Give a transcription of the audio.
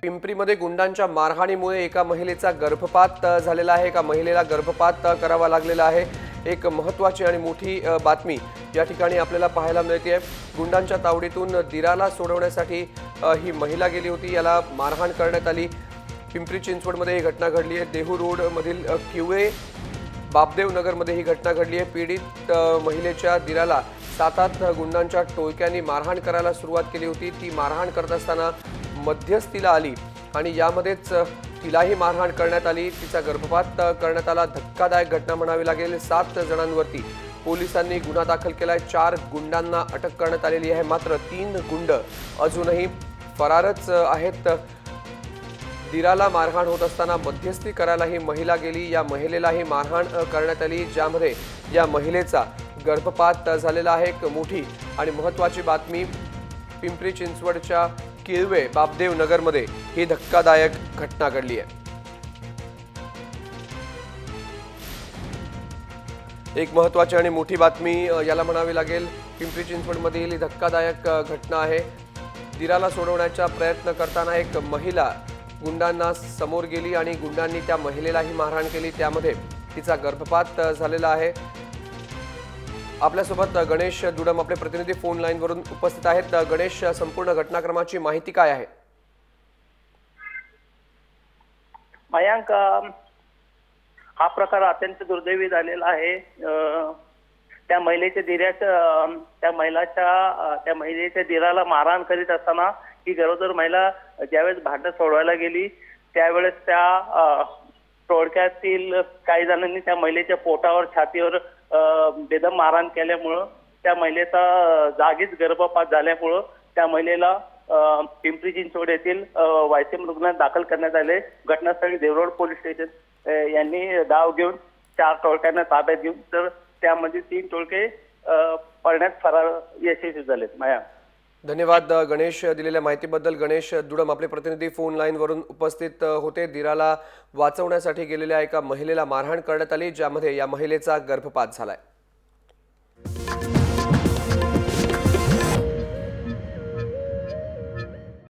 पिंपरीमध्ये गुंडांच्या मारहाणीमुळे एका महिलेचा गर्भपात झालेला आहे। एका महिलेला गर्भपात करावा लागलेला आहे। एक महत्त्वाची आणि मोठी बातमी या ठिकाणी आपल्याला पाहायला मिळते। गुंडांच्या तावडीतून दिराला सोडवण्यासाठी ही महिला गेली होती। याला मारहाण करण्यात आली। पिंपरी चिंचवडमध्ये ही घटना घडली आहे। देहू रोड मधील किवे बापदेव नगरमध्ये ही घटना घडली आहे। पीडित महिलेच्या दिराला 7-8 गुंडांच्या टोळक्यांनी मारहाण करायला सुरुवात केली होती। ती मारहाण करत असताना मध्यस्थीला आली आणि यामध्येच तिलाही मारहाण करण्यात आली। तिचा गर्भपात करण्यात आला। धक्कादायक घटना म्हणावी लागेल। 7 जणांवरती पोलिसांनी गुन्हा दाखल केलाय। 4 गुंडांना अटक करण्यात आलेली आहे। मात्र 3 गुंड अजूनही फरारच आहेत। दिराला मारहाण होत असताना मध्यस्थी करायला ही महिला गेली। या महिलेलाही मारहाण करण्यात आली, ज्यामध्ये या महिलेचा गर्भपात झालेला आहे। एक मोठी आणि महत्त्वाची बातमी पिंपरी चिंचवडच्या किळवे बापदेव नगरमध्ये ही धक्कादायक घटना घडली आहे। एक महत्त्वाची आणि मोठी बातमी याला म्हणावी लागेल। पिंपरी चिंचवडमधील ही धक्कादायक घटना आहे। दिराला सोडवण्याचा प्रयत्न करताना एक महिला गुंडांना समोर गेली आणि गुंडांनी त्या महिलेलाही मारहाण केली। त्यामध्ये तिचा गर्भपात झालेला आहे। आपल्यासोबत गणेश दुडम आपले प्रतिनिधी फोन लाईन वरून उपस्थित आहेत। गणेश, संपूर्ण घटनाक्रमाची माहिती काय आहे? मयांक, हा प्रकार अत्यंत दुर्दैवी झालेला आहे। त्या महिलेच्या दिराला मारहाण करीत असताना ही गरोदर महिला ज्यावेळेस भांडण सोडवायला गेली त्यावेळेस त्या टोळक्यातील काही जणांनी त्या महिलेच्या पोटावर छातीवर बेदम मारहाण केल्यामुळं त्या महिलेचा जागीच गर्भपात झाल्यामुळं त्या महिलेला पिंपरी चिंचवड येथील वायसीएम रुग्णालयात दाखल करण्यात आले। घटनास्थळी देवरोड पोलीस स्टेशन यांनी धाव घेऊन 4 टोळक्यांना ताब्यात घेऊन तर त्यामध्ये 3 टोळके पळण्यात फरार यशस्वी झालेत। माया, धन्यवाद गणेश दिलेल्या माहितीबद्दल। गणेश दुडम आपले प्रतिनिधी फोन लाईन वरून उपस्थित होते। दिराला वाचवण्यासाठी गेलेल्या एका महिलेला मारहाण करण्यात आली, ज्यामध्ये या महिलेचा गर्भपात झालाय।